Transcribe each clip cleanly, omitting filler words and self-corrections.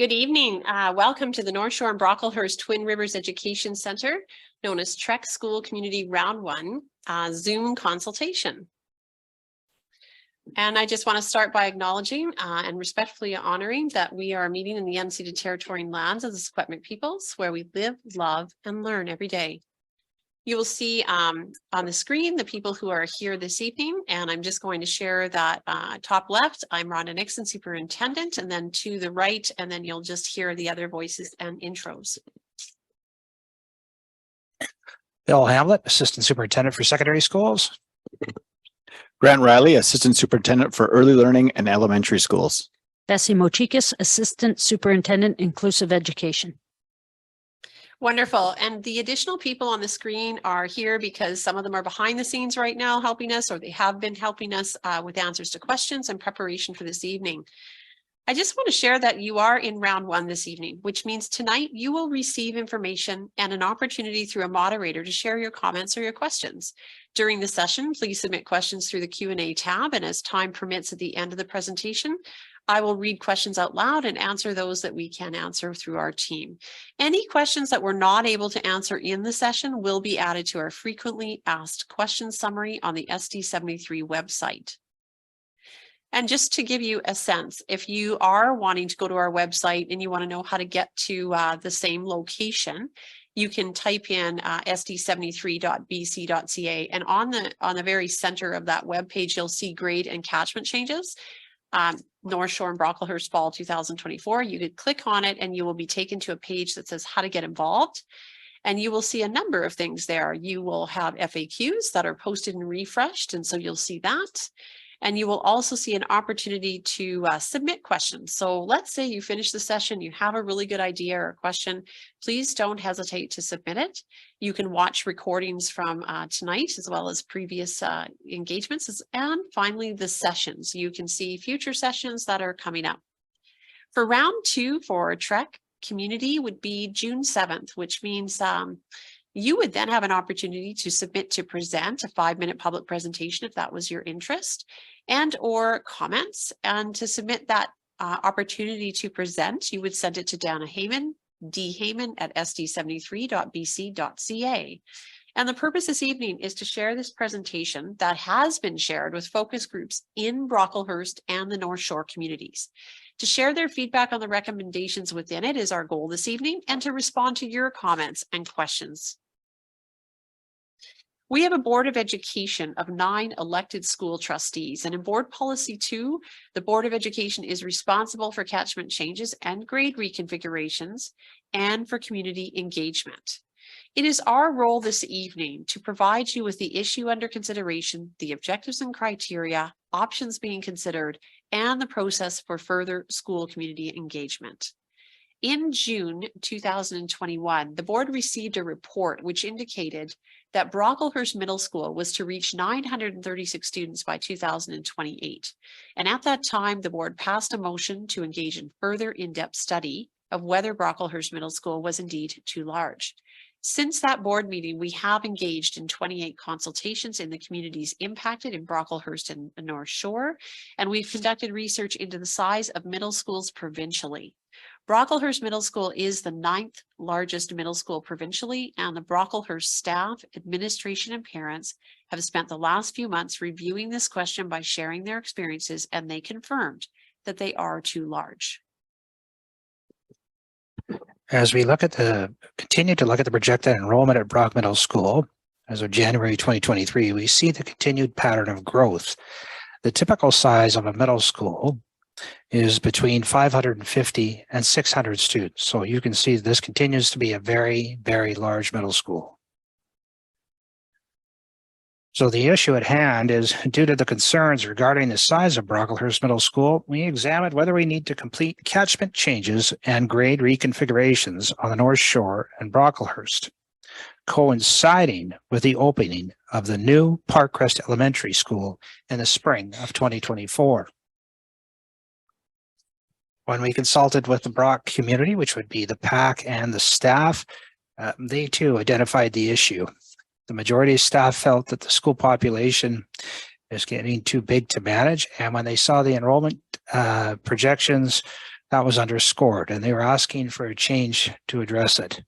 Good evening. Welcome to the North Shore and Brocklehurst Twin Rivers Education Center, known as Trek School Community Round 1 Zoom consultation. And I just want to start by acknowledging and respectfully honoring that we are meeting in the unceded territory and lands of the Secwepemc peoples, where we live, love, and learn every day. You will see on the screen the people who are here this evening, and I'm just going to share that top left, I'm Rhonda Nixon, Superintendent, and then to the right, and then you'll just hear the other voices and intros. Bill Hamlet, Assistant Superintendent for Secondary Schools. Grant Riley, Assistant Superintendent for Early Learning and Elementary Schools. Bessie Mochikis, Assistant Superintendent, Inclusive Education. Wonderful. And the additional people on the screen are here because some of them are behind the scenes right now helping us, or they have been helping us with answers to questions and preparation for this evening. I just want to share that you are in round 1 this evening, which means tonight you will receive information and an opportunity through a moderator to share your comments or your questions. During the session, please submit questions through the Q&A tab, and as time permits at the end of the presentation, I will read questions out loud and answer those that we can answer through our team. Any questions that we're not able to answer in the session will be added to our frequently asked questions summary on the SD73 website. And just to give you a sense, if you are wanting to go to our website and you want to know how to get to the same location, you can type in sd73.bc.ca, and on the very center of that web page, you'll see grade and catchment changes. North Shore and Brocklehurst Fall 2024. You could click on it and you will be taken to a page that says how to get involved. And you will see a number of things there. You will have FAQs that are posted and refreshed, and so you'll see that. And you will also see an opportunity to submit questions. So let's say you finish the session, you have a really good idea or a question, please don't hesitate to submit it. You can watch recordings from tonight as well as previous engagements, and finally the sessions. You can see future sessions that are coming up. For round 2 for Trek Community would be June 7th, which means you would then have an opportunity to submit to present a 5-minute public presentation if that was your interest, and or comments. And to submit that opportunity to present, you would send it to Dana Heyman, dheyman@sd73.bc.ca. And the purpose this evening is to share this presentation that has been shared with focus groups in Brocklehurst and the North Shore communities. To share their feedback on the recommendations within it is our goal this evening, and to respond to your comments and questions. We have a Board of Education of 9 elected school trustees, and in Board Policy 2, the Board of Education is responsible for catchment changes and grade reconfigurations and for community engagement. It is our role this evening to provide you with the issue under consideration, the objectives and criteria, options being considered, and the process for further school community engagement. In June 2021, the board received a report which indicated that Brocklehurst Middle School was to reach 936 students by 2028. And at that time, the board passed a motion to engage in further in-depth study of whether Brocklehurst Middle School was indeed too large. Since that board meeting, we have engaged in 28 consultations in the communities impacted in Brocklehurst and the North Shore, and we've conducted research into the size of middle schools provincially. Brocklehurst Middle School is the 9th largest middle school provincially, and the Brocklehurst staff, administration, and parents have spent the last few months reviewing this question by sharing their experiences, and they confirmed that they are too large. As we continue to look at the projected enrollment at Brock Middle School, as of January 2023, we see the continued pattern of growth. The typical size of a middle school is between 550 and 600 students. So you can see this continues to be a very, very large middle school. So the issue at hand is, due to the concerns regarding the size of Brocklehurst Middle School, we examined whether we need to complete catchment changes and grade reconfigurations on the North Shore and Brocklehurst, coinciding with the opening of the new Parkcrest Elementary School in the spring of 2024. When we consulted with the Brock community, which would be the PAC and the staff, they too identified the issue. The majority of staff felt that the school population is getting too big to manage, and when they saw the enrollment projections that was underscored, and they were asking for a change to address it.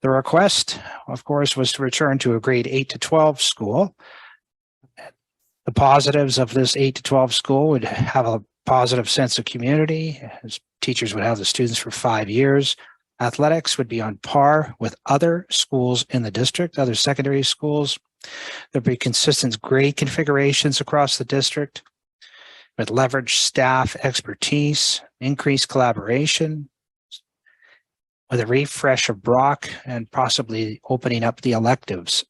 The request, of course, was to return to a grade 8 to 12 school. The positives of this 8 to 12 school would have a positive sense of community, as teachers would have the students for 5 years. Athletics would be on par with other schools in the district, other secondary schools. There'd be consistent grade configurations across the district with leveraged staff expertise, increased collaboration, with a refresh of Brock and possibly opening up the electives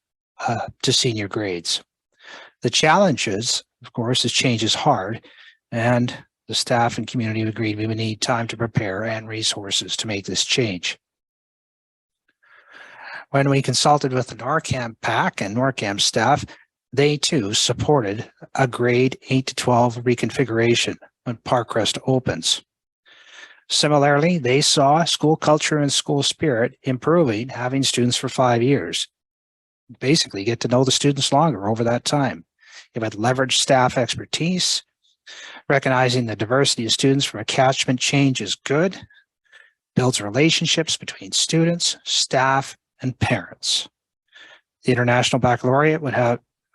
to senior grades. The challenges, of course, is change is hard, and the staff and community agreed we would need time to prepare and resources to make this change. When we consulted with the NORCAM PAC and NORCAM staff, they too supported a grade 8 to 12 reconfiguration when Parkrest opens. Similarly, they saw school culture and school spirit improving, having students for 5 years. Basically, get to know the students longer over that time. It would leverage staff expertise, recognizing the diversity of students from a catchment change is good, builds relationships between students, staff, and parents. The International Baccalaureate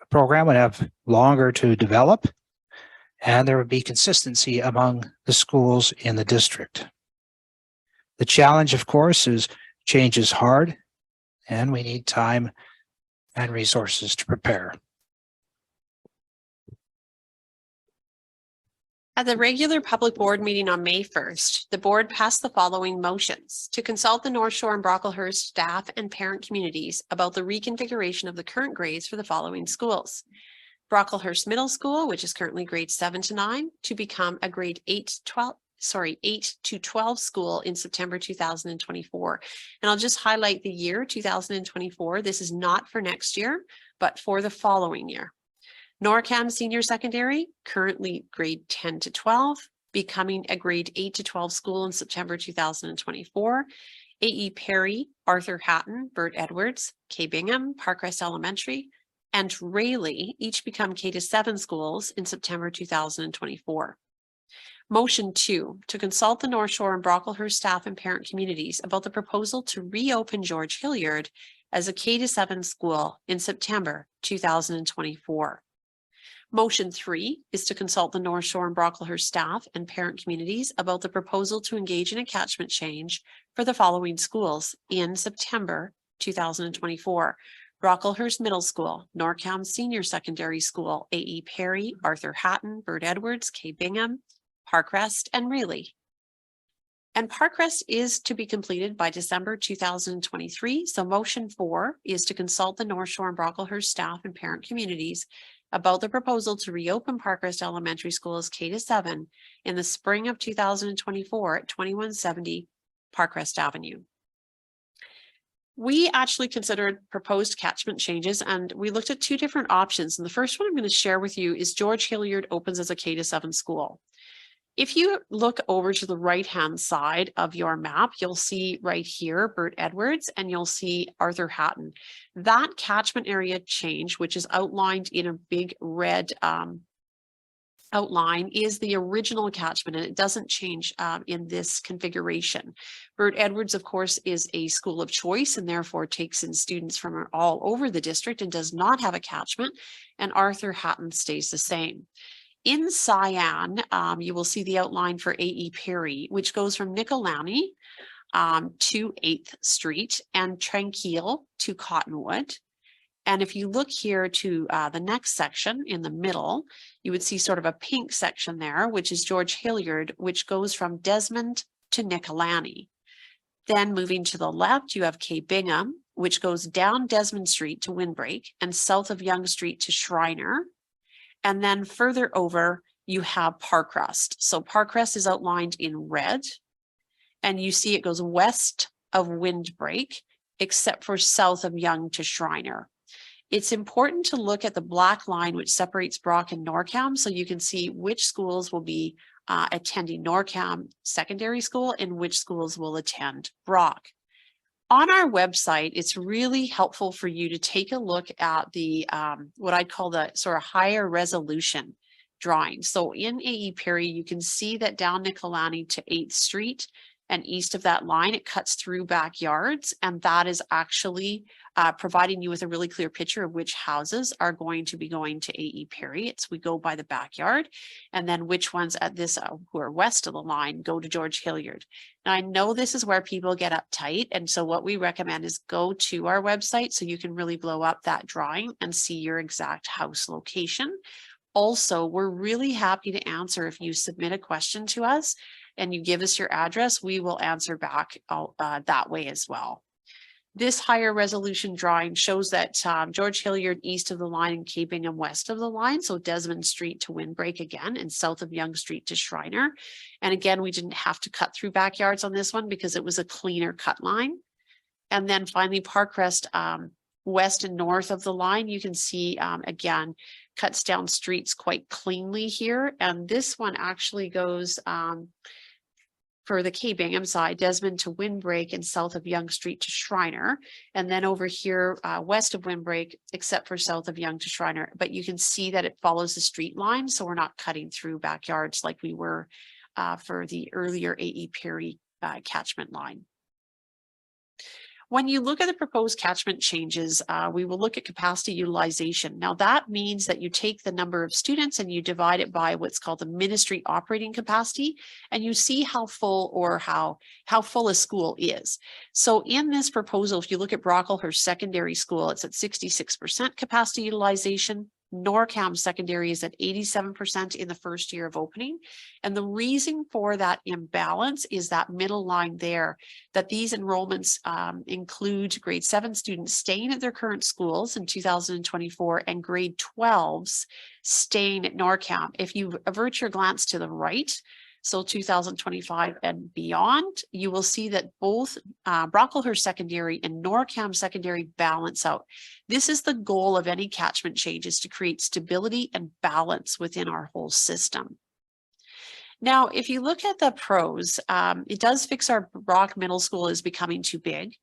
program would have longer to develop, and there would be consistency among the schools in the district. The challenge, of course, is change is hard, and we need time and resources to prepare. At the regular public board meeting on May 1st, the board passed the following motions: to consult the North Shore and Brocklehurst staff and parent communities about the reconfiguration of the current grades for the following schools. Brocklehurst Middle School, which is currently grades 7 to 9, to become a grade 8 to 12 school in September 2024. And I'll just highlight the year 2024. This is not for next year, but for the following year. NORCAM Senior Secondary, currently grade 10 to 12, becoming a grade 8 to 12 school in September 2024. A.E. Perry, Arthur Hatton, Bert Edwards, K. Bingham, Parkrest Elementary, and Rayleigh each become K to 7 schools in September 2024. Motion 2, to consult the North Shore and Brocklehurst staff and parent communities about the proposal to reopen George Hilliard as a K to 7 school in September 2024. Motion 3 is to consult the North Shore and Brocklehurst staff and parent communities about the proposal to engage in a catchment change for the following schools in September 2024. Brocklehurst Middle School, NORCAM Senior Secondary School, A.E. Perry, Arthur Hatton, Bert Edwards, K. Bingham, Parkrest, and Rayleigh. And Parkrest is to be completed by December 2023. So motion 4 is to consult the North Shore and Brocklehurst staff and parent communities about the proposal to reopen Parkrest Elementary School as K to 7 in the spring of 2024 at 2170 Parkrest Avenue. We actually considered proposed catchment changes, and we looked at 2 different options. And the first one I'm going to share with you is George Hilliard opens as a K to 7 school. If you look over to the right-hand side of your map, you'll see right here, Bert Edwards, and you'll see Arthur Hatton. That catchment area change, which is outlined in a big red outline, is the original catchment, and it doesn't change in this configuration. Bert Edwards, of course, is a school of choice and therefore takes in students from all over the district and does not have a catchment, and Arthur Hatton stays the same. In cyan, you will see the outline for A.E. Perry, which goes from Nicolani to 8th Street and Tranquille to Cottonwood. And if you look here to the next section in the middle, you would see sort of a pink section there, which is George Hilliard, which goes from Desmond to Nicolani. Then moving to the left, you have K. Bingham, which goes down Desmond Street to Windbreak and south of Yonge Street to Shriner. And then further over, you have Parkrest. So Parkrest is outlined in red, and you see it goes west of Windbreak, except for south of Yonge to Shriner. It's important to look at the black line which separates Brock and NORCAM, so you can see which schools will be attending NORCAM secondary school and which schools will attend Brock. On our website, it's really helpful for you to take a look at the what I'd call the sort of higher resolution drawing. So in AE Perry, you can see that down Nicolani to 8th Street and east of that line, it cuts through backyards. And that is actually providing you with a really clear picture of which houses are going to be going to AE Perry. We go by the backyard, and then which ones at this who are west of the line go to George Hilliard. Now, I know this is where people get uptight. And so what we recommend is go to our website so you can really blow up that drawing and see your exact house location. Also, we're really happy to answer if you submit a question to us and you give us your address, we will answer back that way as well. This higher resolution drawing shows that George Hilliard east of the line and Cape Bingham west of the line. So Desmond Street to Windbreak again, and south of Yonge Street to Shriner. And again, we didn't have to cut through backyards on this one because it was a cleaner cut line. And then finally Parkrest west and north of the line, you can see again, cuts down streets quite cleanly here. And this one actually goes for the Cape Bingham side, Desmond to Windbreak and south of Yonge Street to Shriner. And then over here, west of Windbreak, except for south of Yonge to Shriner. But you can see that it follows the street line. So we're not cutting through backyards like we were for the earlier AE Perry catchment line. When you look at the proposed catchment changes, we will look at capacity utilization. Now that means that you take the number of students and you divide it by what's called the ministry operating capacity, and you see how full or how full a school is. So in this proposal, if you look at Brocklehurst Secondary School, it's at 66% capacity utilization. Norcam Secondary is at 87% in the first year of opening. And the reason for that imbalance is that middle line there, that these enrollments include grade 7 students staying at their current schools in 2024 and grade 12s staying at Norcam. If you avert your glance to the right, so 2025 and beyond, you will see that both Brocklehurst Secondary and Norcam Secondary balance out. This is the goal of any catchment change, is to create stability and balance within our whole system. Now, if you look at the pros, it does fix our Brock Middle School is becoming too big.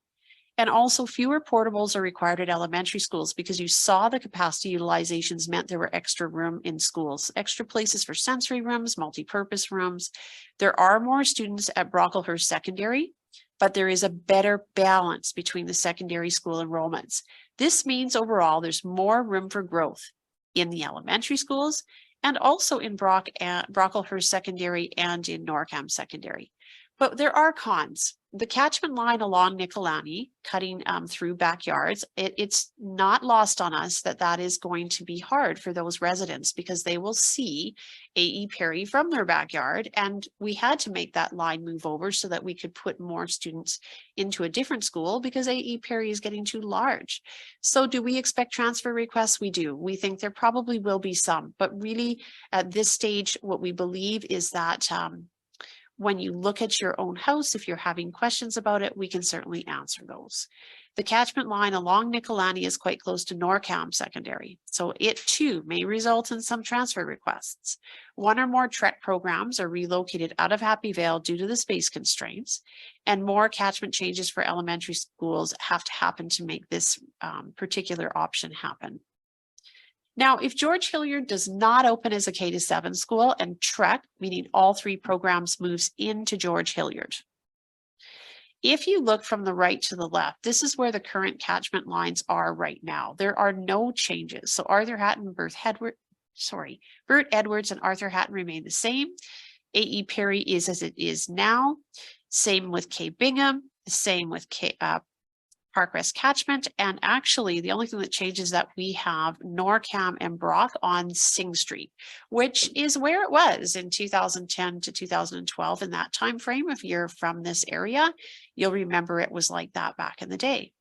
And also fewer portables are required at elementary schools because you saw the capacity utilizations meant there were extra room in schools, extra places for sensory rooms, multi-purpose rooms. There are more students at Brocklehurst Secondary, but there is a better balance between the secondary school enrollments. This means overall there's more room for growth in the elementary schools and also in Brocklehurst Secondary and in Norcam Secondary. But there are cons. The catchment line along Nicolani, cutting through backyards, it's not lost on us that that is going to be hard for those residents because they will see AE Perry from their backyard. And we had to make that line move over so that we could put more students into a different school because AE Perry is getting too large. So do we expect transfer requests? We do. We think there probably will be some, but really at this stage, what we believe is that when you look at your own house, if you're having questions about it, we can certainly answer those. The catchment line along Nicolani is quite close to Norcam Secondary, so it too may result in some transfer requests. One or more TREC programs are relocated out of Happy Vale due to the space constraints, and more catchment changes for elementary schools have to happen to make this particular option happen. Now, if George Hilliard does not open as a K-7 school and TREC, meaning all 3 programs, moves into George Hilliard. If you look from the right to the left, this is where the current catchment lines are right now. There are no changes. So Arthur Hatton, Bert Edwards and Arthur Hatton remain the same. AE Perry is as it is now. Same with Cape Bingham, same with Parkrest Catchment, and actually the only thing that changes is that we have Norcam and Brock on Sing Street, which is where it was in 2010 to 2012 in that time frame. If you're from this area, you'll remember it was like that back in the day.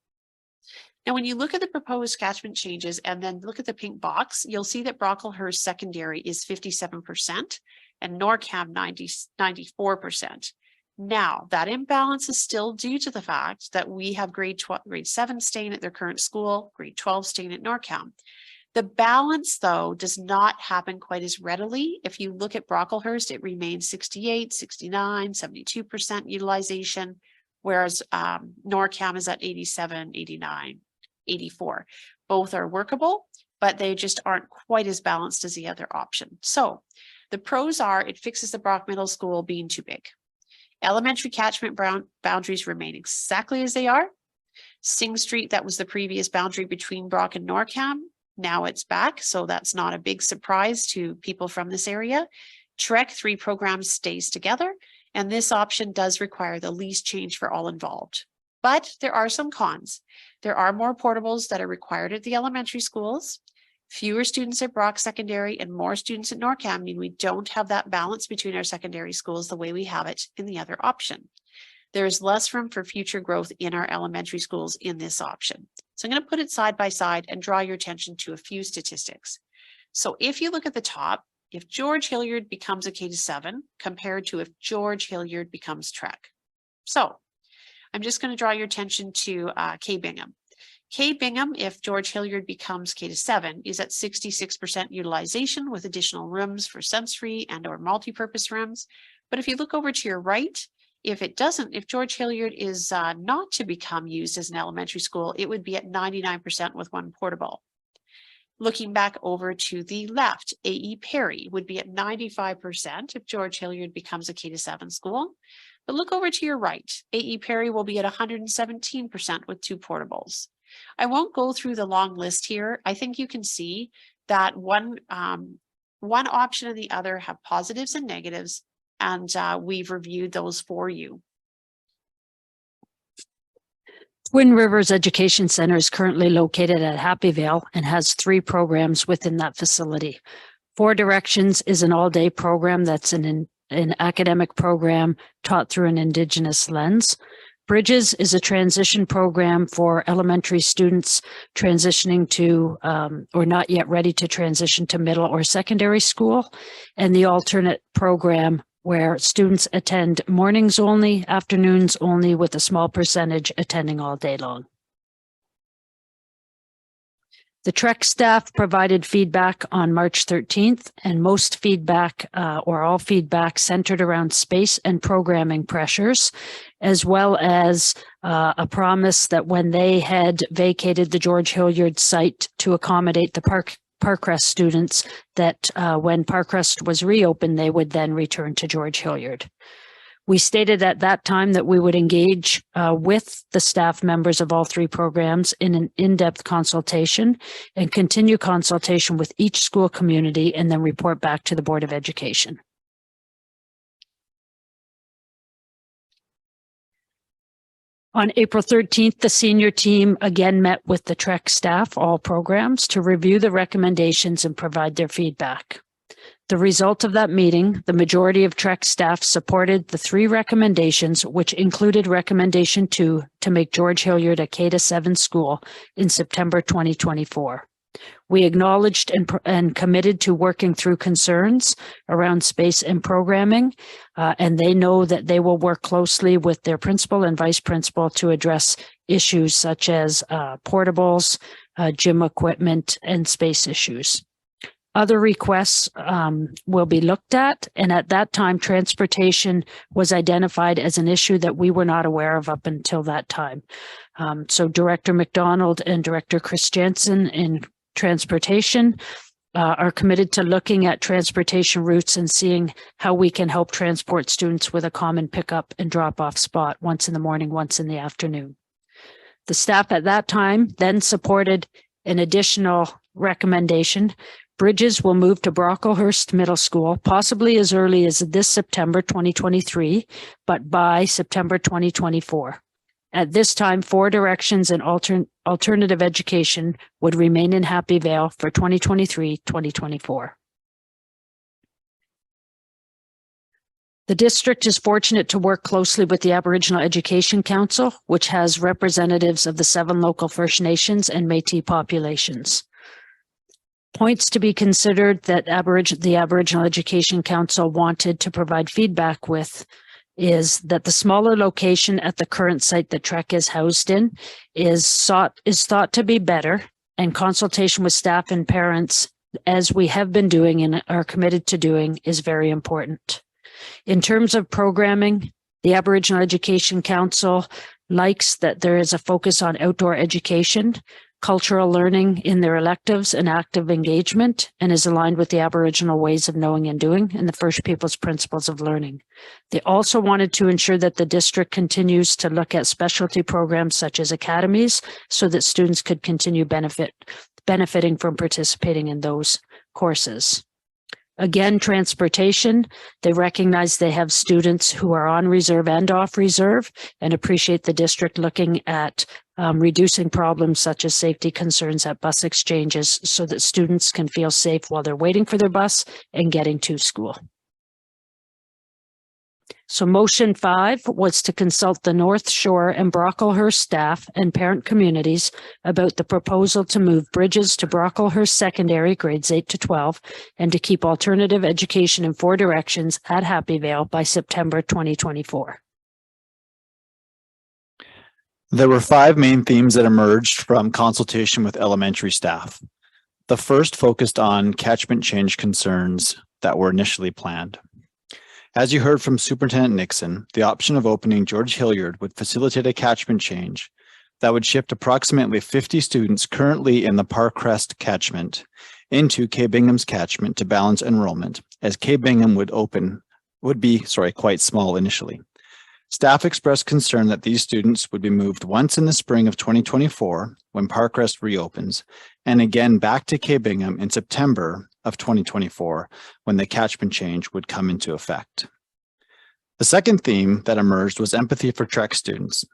Now, when you look at the proposed catchment changes and then look at the pink box, you'll see that Brocklehurst Secondary is 57% and Norcam 94%. Now, that imbalance is still due to the fact that we have grade 7 staying at their current school, grade 12 staying at Norcam. The balance, though, does not happen quite as readily. If you look at Brocklehurst, it remains 68, 69, 72% utilization, whereas Norcam is at 87, 89, 84. Both are workable. but they just aren't quite as balanced as the other option. So the pros are it fixes the Brock Middle School being too big. Elementary catchment boundaries remain exactly as they are. Sing Street, that was the previous boundary between Brock and Norcam. Now it's back, so that's not a big surprise to people from this area. Trek 3 program stays together, and this option does require the least change for all involved. But there are some cons. There are more portables that are required at the elementary schools. Fewer students at Brock Secondary and more students at Norcam mean we don't have that balance between our secondary schools the way we have it in the other option. There is less room for future growth in our elementary schools in this option. So I'm going to put it side by side and draw your attention to a few statistics. So if you look at the top, if George Hilliard becomes a K-7 compared to if George Hilliard becomes Trek. So I'm just going to draw your attention to K Bingham. K Bingham, if George Hilliard becomes K-7, is at 66% utilization with additional rooms for sensory and or multi-purpose rooms. But if you look over to your right, if George Hilliard is not to become used as an elementary school, it would be at 99% with one portable. Looking back over to the left, A.E. Perry would be at 95% if George Hilliard becomes a K-7 school. But look over to your right, A.E. Perry will be at 117% with 2 portables. I won't go through the long list here. I think you can see that one option and the other have positives and negatives, and we've reviewed those for you. Twin Rivers Education Center is currently located at Happy Vale and has 3 programs within that facility. 4 Directions is an all-day program that's an academic program taught through an Indigenous lens. Bridges is a transition program for elementary students transitioning to or not yet ready to transition to middle or secondary school, and the alternate program where students attend mornings only, afternoons only, with a small percentage attending all day long. The Trek staff provided feedback on March 13th, and most feedback or all feedback centered around space and programming pressures, as well as a promise that when they had vacated the George Hilliard site to accommodate the Parkrest students, that when Parkrest was reopened, they would then return to George Hilliard. We stated at that time that we would engage with the staff members of all 3 programs in an in-depth consultation and continue consultation with each school community and then report back to the Board of Education. On April 13th, the senior team again met with the Trek staff, all programs, to review the recommendations and provide their feedback. The result of that meeting, the majority of Trek staff supported the 3 recommendations, which included recommendation 2 to make George Hilliard a K-7 school in September 2024. We acknowledged and committed to working through concerns around space and programming, and they know that they will work closely with their principal and vice principal to address issues such as portables, gym equipment, and space issues. Other requests will be looked at, and at that time, transportation was identified as an issue that we were not aware of up until that time. So Director McDonald and Director Chris Jensen in transportation are committed to looking at transportation routes and seeing how we can help transport students with a common pickup and drop-off spot, once in the morning, once in the afternoon. The staff at that time then supported an additional recommendation. Bridges will move to Brocklehurst Middle School, possibly as early as this September 2023, but by September 2024. At this time, 4 Directions and alternative education would remain in Happy Vale for 2023-2024. The district is fortunate to work closely with the Aboriginal Education Council, which has representatives of the 7 local First Nations and Métis populations. Points to be considered that the Aboriginal Education Council wanted to provide feedback with is that the smaller location at the current site that Trek is housed in is thought to be better, and consultation with staff and parents, as we have been doing and are committed to doing, is very important. In terms of programming, the Aboriginal Education Council likes that there is a focus on outdoor education. cultural learning in their electives, and active engagement, and is aligned with the Aboriginal ways of knowing and doing and the First Peoples principles of learning. They also wanted to ensure that the district continues to look at specialty programs such as academies so that students could continue benefiting from participating in those courses. Again, transportation, they recognize they have students who are on reserve and off reserve and appreciate the district looking at reducing problems such as safety concerns at bus exchanges so that students can feel safe while they're waiting for their bus and getting to school. So motion 5 was to consult the North Shore and Brocklehurst staff and parent communities about the proposal to move bridges to Brocklehurst Secondary grades 8 to 12 and to keep alternative education in 4 directions at Happyvale by September 2024. There were 5 main themes that emerged from consultation with elementary staff. The first focused on catchment change concerns that were initially planned. As you heard from Superintendent Nixon, the option of opening George Hilliard would facilitate a catchment change that would shift approximately 50 students currently in the Parkrest catchment into K Bingham's catchment to balance enrollment, as K Bingham would be quite small initially. Staff expressed concern that these students would be moved once in the spring of 2024 when Parkrest reopens, and again back to K Bingham in September of 2024 when the catchment change would come into effect. The second theme that emerged was empathy for Trek students.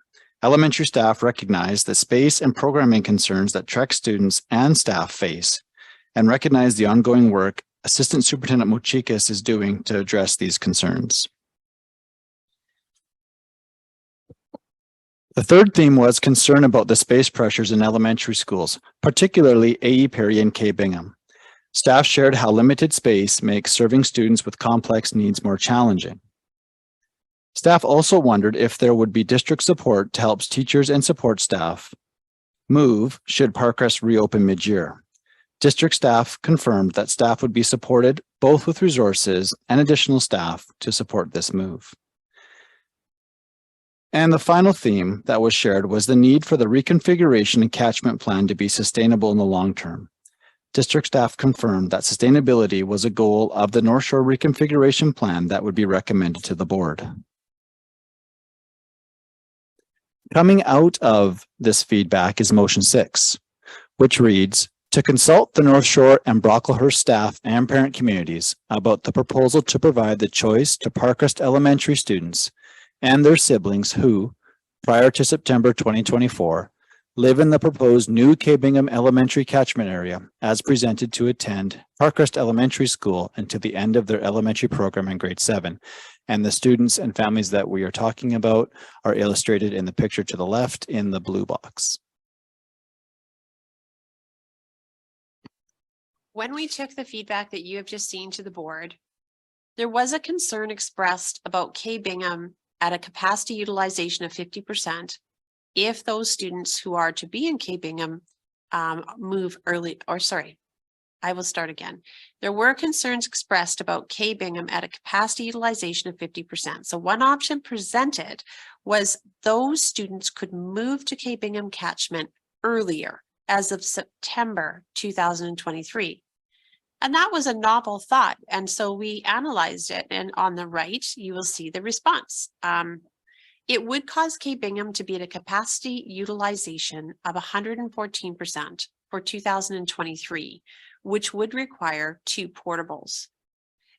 Elementary staff recognized the space and programming concerns that Trek students and staff face and recognize the ongoing work Assistant Superintendent Mochikas is doing to address these concerns. The third theme was concern about the space pressures in elementary schools, particularly A.E. Perry and K Bingham. Staff shared how limited space makes serving students with complex needs more challenging. Staff also wondered if there would be district support to help teachers and support staff move should Parkrest reopen mid-year. District staff confirmed that staff would be supported both with resources and additional staff to support this move. And the final theme that was shared was the need for the reconfiguration and catchment plan to be sustainable in the long term. District staff confirmed that sustainability was a goal of the North Shore reconfiguration plan that would be recommended to the board. Coming out of this feedback is motion 6, which reads, to consult the North Shore and Brocklehurst staff and parent communities about the proposal to provide the choice to Parkrest elementary students and their siblings who, prior to September 2024, live in the proposed new K Bingham Elementary catchment area as presented to attend Parkrest Elementary School until the end of their elementary program in grade 7. And the students and families that we are talking about are illustrated in the picture to the left in the blue box. When we took the feedback that you have just seen to the board, there was a concern expressed about K Bingham at a capacity utilization of 50% if those students who are to be in K Bingham move early, I will start again. There were concerns expressed about K Bingham at a capacity utilization of 50%. So one option presented was those students could move to K Bingham catchment earlier as of September 2023. And that was a novel thought. And so we analyzed it, and on the right, you will see the response. It would cause K Bingham to be at a capacity utilization of 114% for 2023, which would require 2 portables.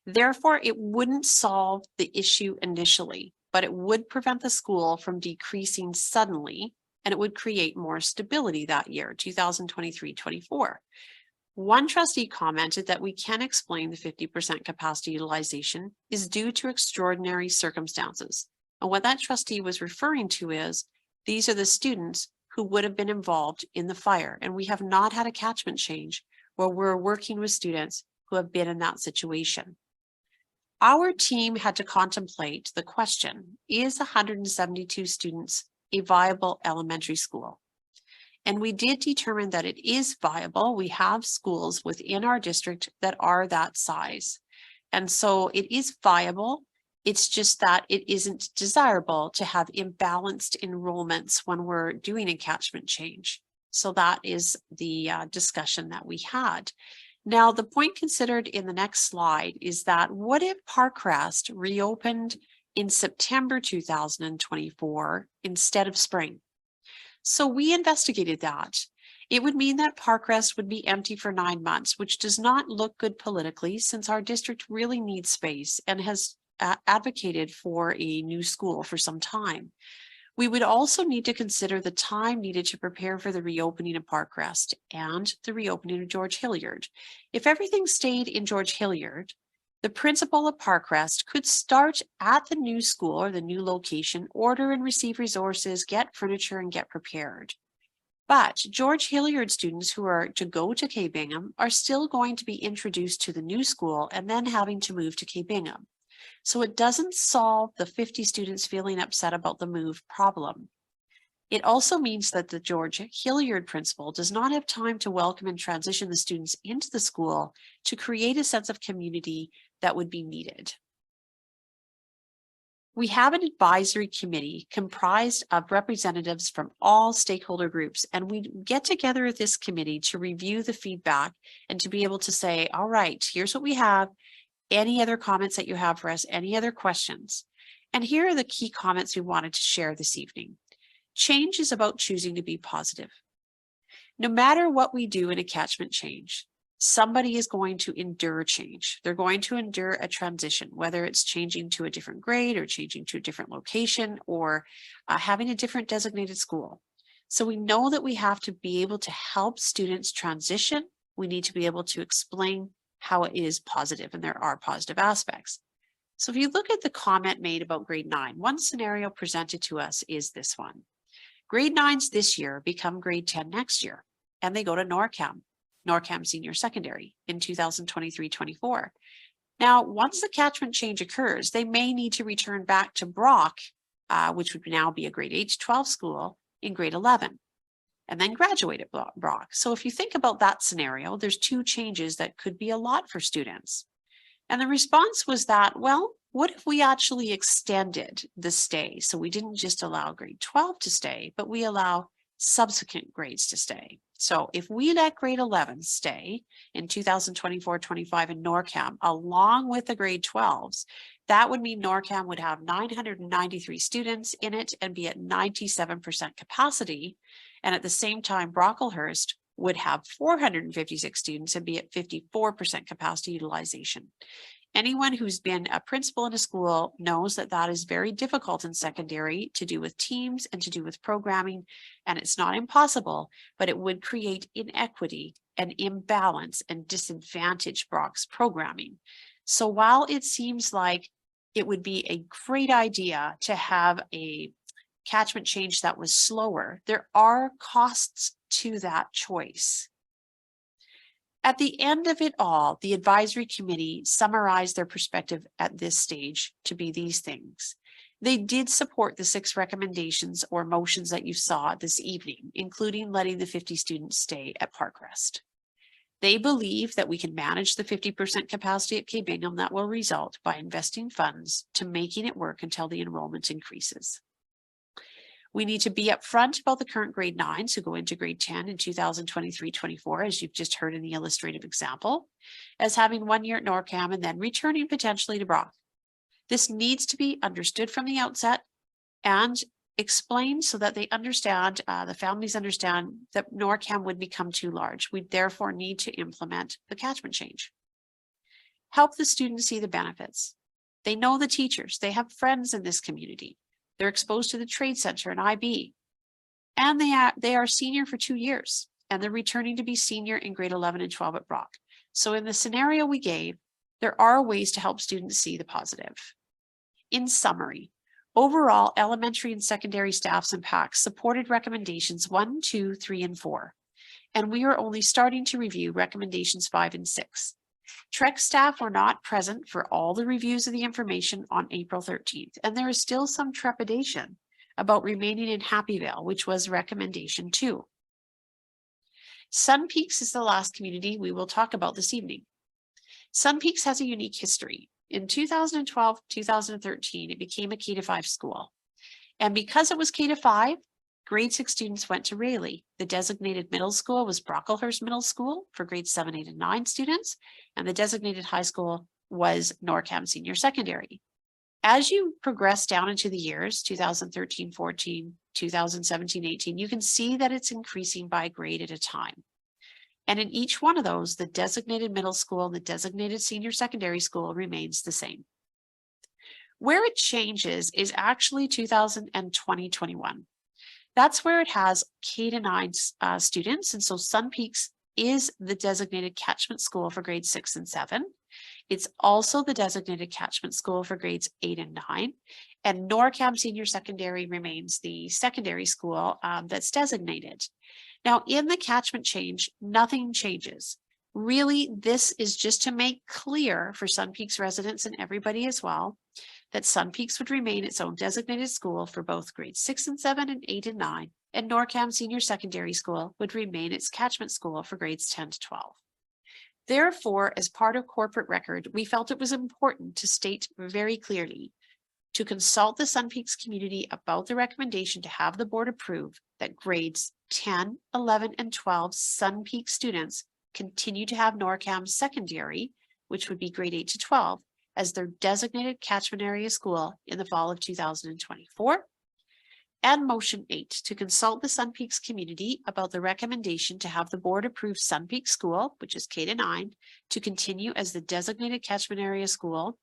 Therefore, it wouldn't solve the issue initially, but it would prevent the school from decreasing suddenly, and it would create more stability that year, 2023-24. One trustee commented that we can explain the 50% capacity utilization is due to extraordinary circumstances. And what that trustee was referring to is, these are the students who would have been involved in the fire. And we have not had a catchment change where we're working with students who have been in that situation. Our team had to contemplate the question, is 172 students a viable elementary school? And we did determine that it is viable. We have schools within our district that are that size. And so it is viable. It's just that it isn't desirable to have imbalanced enrollments when we're doing a catchment change. So that is the discussion that we had. Now, the point considered in the next slide is that what if Parkrest reopened in September 2024 instead of spring? So we investigated that. It would mean that Parkrest would be empty for 9 months, which does not look good politically since our district really needs space and has advocated for a new school for some time. We would also need to consider the time needed to prepare for the reopening of Parkrest and the reopening of George Hilliard. If everything stayed in George Hilliard, the principal of Parkrest could start at the new school or the new location, order and receive resources, get furniture, and get prepared. But George Hilliard students who are to go to K Bingham are still going to be introduced to the new school and then having to move to K Bingham. So it doesn't solve the 50 students feeling upset about the move problem. It also means that the George Hilliard principal does not have time to welcome and transition the students into the school to create a sense of community that would be needed. We have an advisory committee comprised of representatives from all stakeholder groups, and we get together at this committee to review the feedback and to be able to say, all right, here's what we have. Any other comments that you have for us? Any other questions? And here are the key comments we wanted to share this evening. Change is about choosing to be positive. No matter what we do in a catchment change, somebody is going to endure change. They're going to endure a transition, whether it's changing to a different grade or changing to a different location or having a different designated school. So we know that we have to be able to help students transition. We need to be able to explain how it is positive, and there are positive aspects. So if you look at the comment made about grade 9, one scenario presented to us is this one. Grade 9s this year become grade 10 next year, and they go to Norcam Senior Secondary in 2023-24. Now, once the catchment change occurs, they may need to return back to Brock, which would now be a grade 8 to 12 school in grade 11. And then graduate at Brock. So if you think about that scenario, there's 2 changes that could be a lot for students. And the response was that, well, what if we actually extended the stay? So we didn't just allow grade 12 to stay, but we allow subsequent grades to stay. So if we let grade 11 stay in 2024-25 in Norcam, along with the grade 12s, that would mean Norcam would have 993 students in it and be at 97% capacity. And at the same time, Brocklehurst would have 456 students and be at 54% capacity utilization. Anyone who's been a principal in a school knows that that is very difficult in secondary to do with teams and to do with programming. And it's not impossible, but it would create inequity and imbalance and disadvantage Brock's programming. So while it seems like it would be a great idea to have a catchment change that was slower, there are costs to that choice. At the end of it all, the advisory committee summarized their perspective at this stage to be these things. They did support the 6 recommendations or motions that you saw this evening, including letting the 50 students stay at Parkrest. They believe that we can manage the 50% capacity at K Bingham that will result by investing funds to making it work until the enrollment increases. We need to be upfront about the current grade 9s who go into grade 10 in 2023-24, as you've just heard in the illustrative example, as having 1 year at Norcam and then returning potentially to Brock. This needs to be understood from the outset and explained so that they understand, the families understand that Norcam would become too large. We therefore need to implement the catchment change. Help the students see the benefits. They know the teachers, they have friends in this community. They're exposed to the trade center and IB, and they are senior for 2 years, and they're returning to be senior in grade 11 and 12 at Brock. So in the scenario we gave, there are ways to help students see the positive. In summary, overall, elementary and secondary staffs and PACs supported recommendations 1, 2, 3, and 4, and we are only starting to review recommendations 5 and 6. TREC staff were not present for all the reviews of the information on April 13th, and there is still some trepidation about remaining in Happyvale, which was recommendation 2. Sun Peaks is the last community we will talk about this evening. Sun Peaks has a unique history. In 2012-2013, it became a K-5 school. And because it was K-5, grade 6 students went to Rayleigh. The designated middle school was Brocklehurst Middle School for grades 7, 8, and 9 students, and the designated high school was Norcam Senior Secondary. As you progress down into the years, 2013-14, 2017-18, you can see that it's increasing by grade at a time. And in each one of those, the designated middle school and the designated senior secondary school remains the same. Where it changes is actually 2020-21. That's where it has K-9 students. And so Sun Peaks is the designated catchment school for grades 6 and 7. It's also the designated catchment school for grades 8 and 9. And Norcam Senior Secondary remains the secondary school that's designated. Now, in the catchment change, nothing changes. Really, this is just to make clear for Sun Peaks residents and everybody as well, that Sun Peaks would remain its own designated school for both grades 6 and 7 and 8 and 9, and Norcam Senior Secondary School would remain its catchment school for grades 10 to 12. Therefore, as part of corporate record, we felt it was important to state very clearly to consult the Sun Peaks community about the recommendation to have the board approve that grades 10, 11, and 12 Sun Peaks students continue to have Norcam Secondary, which would be grade 8 to 12, as their designated catchment area school in the fall of 2024. And motion 8, to consult the Sun Peaks community about the recommendation to have the board approve Sun Peaks School, which is K-9, to continue as the designated catchment area school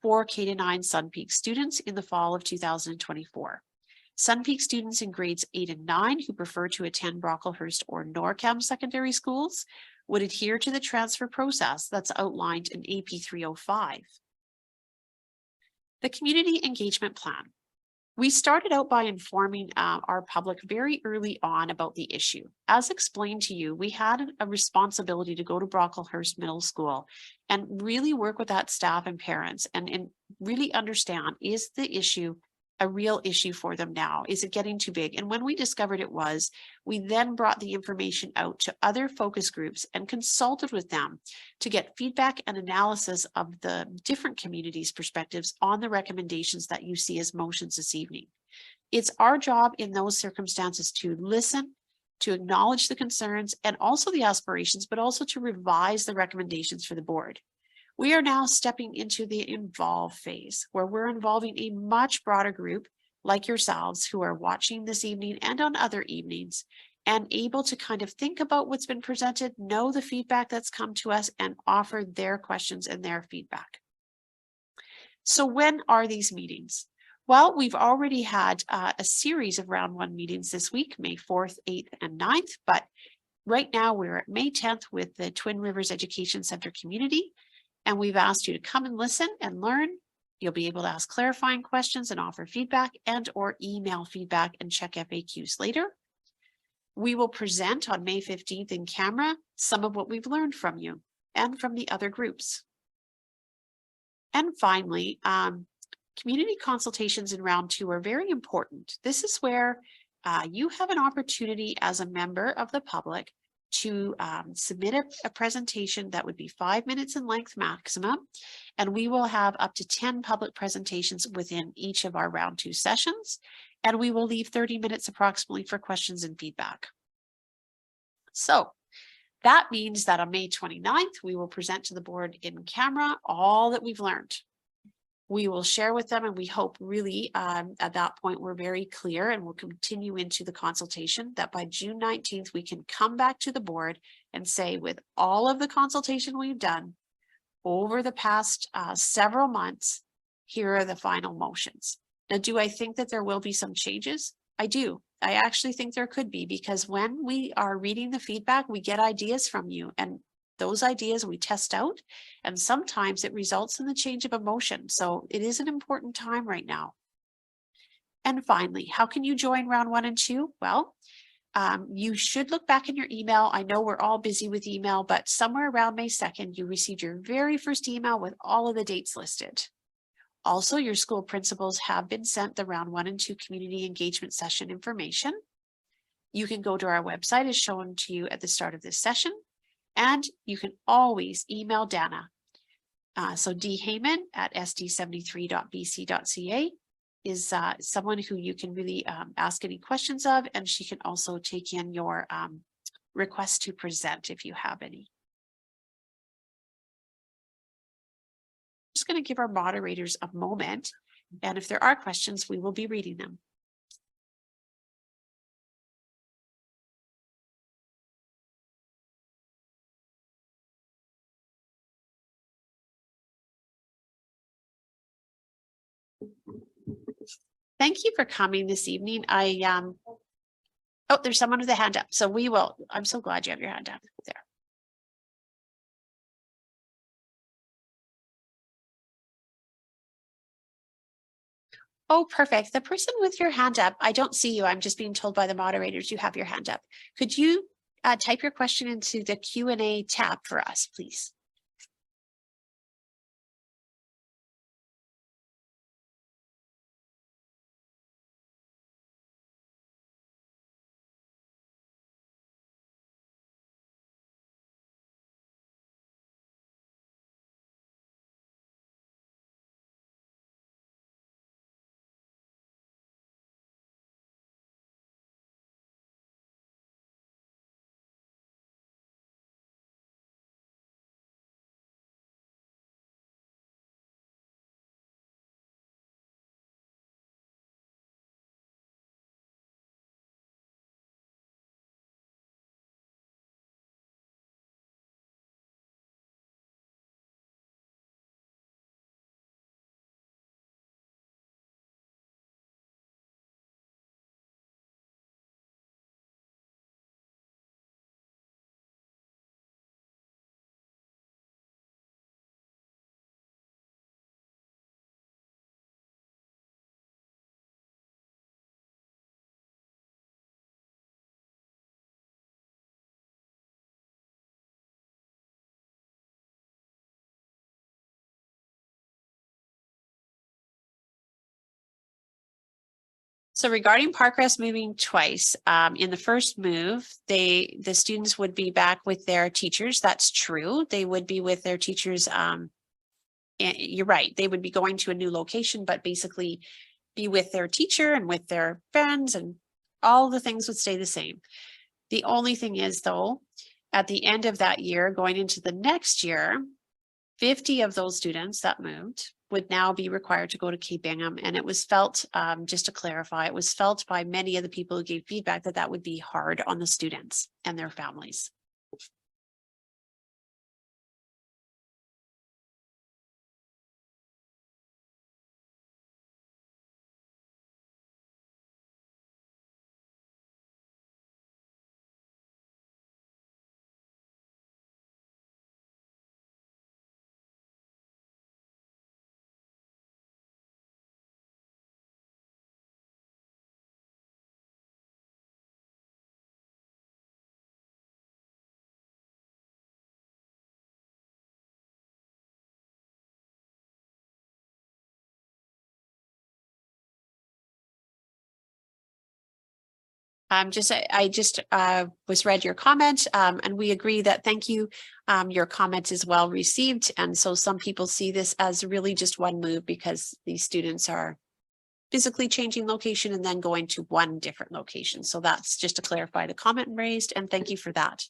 for K-9 Sun Peaks students in the fall of 2024. Sun Peaks students in grades 8 and 9 who prefer to attend Brocklehurst or Norcam secondary schools would adhere to the transfer process that's outlined in AP 305. The community engagement plan. We started out by informing our public very early on about the issue. As explained to you, we had a responsibility to go to Brocklehurst Middle School and really work with that staff and parents and really understand, is the issue a real issue for them now? Is it getting too big? And when we discovered it was, we then brought the information out to other focus groups and consulted with them to get feedback and analysis of the different communities' perspectives on the recommendations that you see as motions this evening. It's our job in those circumstances to listen, to acknowledge the concerns and also the aspirations, but also to revise the recommendations for the board. We are now stepping into the involve phase, where we're involving a much broader group like yourselves who are watching this evening and on other evenings and able to kind of think about what's been presented, know the feedback that's come to us, and offer their questions and their feedback. So when are these meetings? Well, we've already had a series of round 1 meetings this week, May 4th, 8th, and 9th, but right now we're at May 10th with the Twin Rivers Education Center community. And we've asked you to come and listen and learn. You'll be able to ask clarifying questions and offer feedback and or email feedback and check FAQs later. We will present on May 15th in camera some of what we've learned from you and from the other groups. And finally, community consultations in round 2 are very important. This is where you have an opportunity as a member of the public to submit a presentation that would be 5 minutes in length maximum, and we will have up to 10 public presentations within each of our round 2 sessions, and we will leave 30 minutes approximately for questions and feedback. So that means that on May 29th, we will present to the board in camera all that we've learned. We will share with them, and we hope really at that point we're very clear, and we'll continue into the consultation that by June 19th we can come back to the board and say, with all of the consultation we've done over the past several months, here are the final motions. Now, do I think that there will be some changes? I do. I actually think there could be, because when we are reading the feedback, we get ideas from you, and those ideas we test out, and sometimes it results in the change of a motion. So it is an important time right now. And finally, how can you join round 1 and 2? Well, you should look back in your email. I know we're all busy with email, but somewhere around May 2nd, you received your very first email with all of the dates listed. Also, your school principals have been sent the round 1 and 2 community engagement session information. You can go to our website as shown to you at the start of this session. And you can always email Dana. So dheyman@sd73.bc.ca. is someone who you can really ask any questions of, and she can also take in your requests to present if you have any. Just going to give our moderators a moment, and if there are questions, we will be reading them. Thank you for coming this evening. Oh, there's someone with a hand up. So we will, I'm so glad you have your hand up there. Oh, perfect. The person with your hand up, I don't see you. I'm just being told by the moderators you have your hand up. Could you type your question into the Q&A tab for us, please? So regarding Parkrest moving twice, in the first move, the students would be back with their teachers. That's true. They would be with their teachers. And you're right. They would be going to a new location, but basically be with their teacher and with their friends, and all the things would stay the same. The only thing is, though, at the end of that year, going into the next year, 50 of those students that moved would now be required to go to Cape Bingham. And it was felt, just to clarify, it was felt by many of the people who gave feedback that that would be hard on the students and their families. I just was read your comment, and we agree that thank you. Your comment is well received. And so some people see this as really just one move because these students are physically changing location and then going to one different location. So that's just to clarify the comment raised, and thank you for that.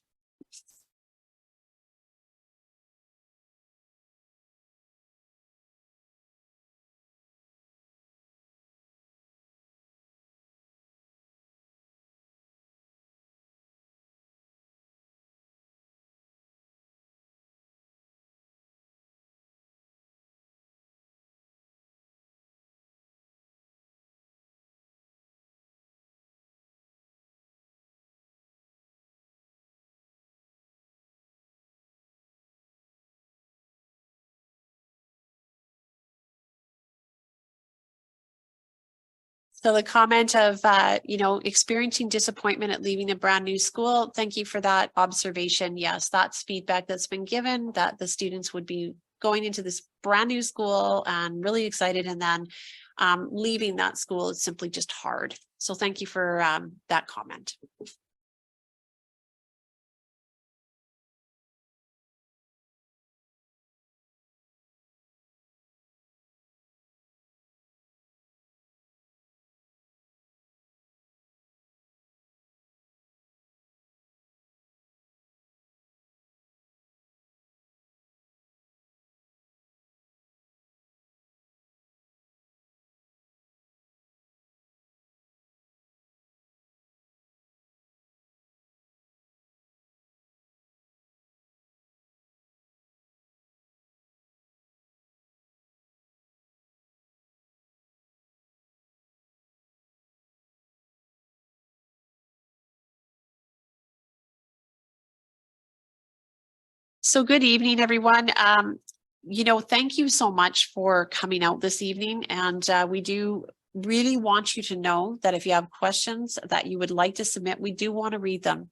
So the comment of, experiencing disappointment at leaving a brand new school. Thank you for that observation. Yes, that's feedback that's been given, that the students would be going into this brand new school and really excited, and then leaving that school is simply just hard. So thank you for that comment. So good evening, everyone. Thank you so much for coming out this evening. And we do really want you to know that if you have questions that you would like to submit, we do want to read them.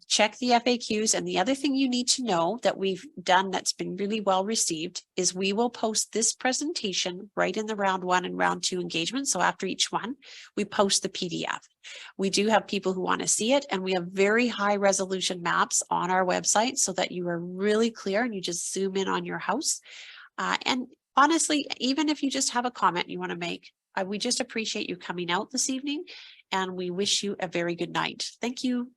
Check the FAQs. And the other thing you need to know that we've done that's been really well received is we will post this presentation right in the round 1 and round 2 engagement. So after each one, we post the PDF. We do have people who want to see it, and we have very high resolution maps on our website so that you are really clear and you just zoom in on your house. And honestly, even if you just have a comment you want to make, we just appreciate you coming out this evening, and we wish you a very good night. Thank you.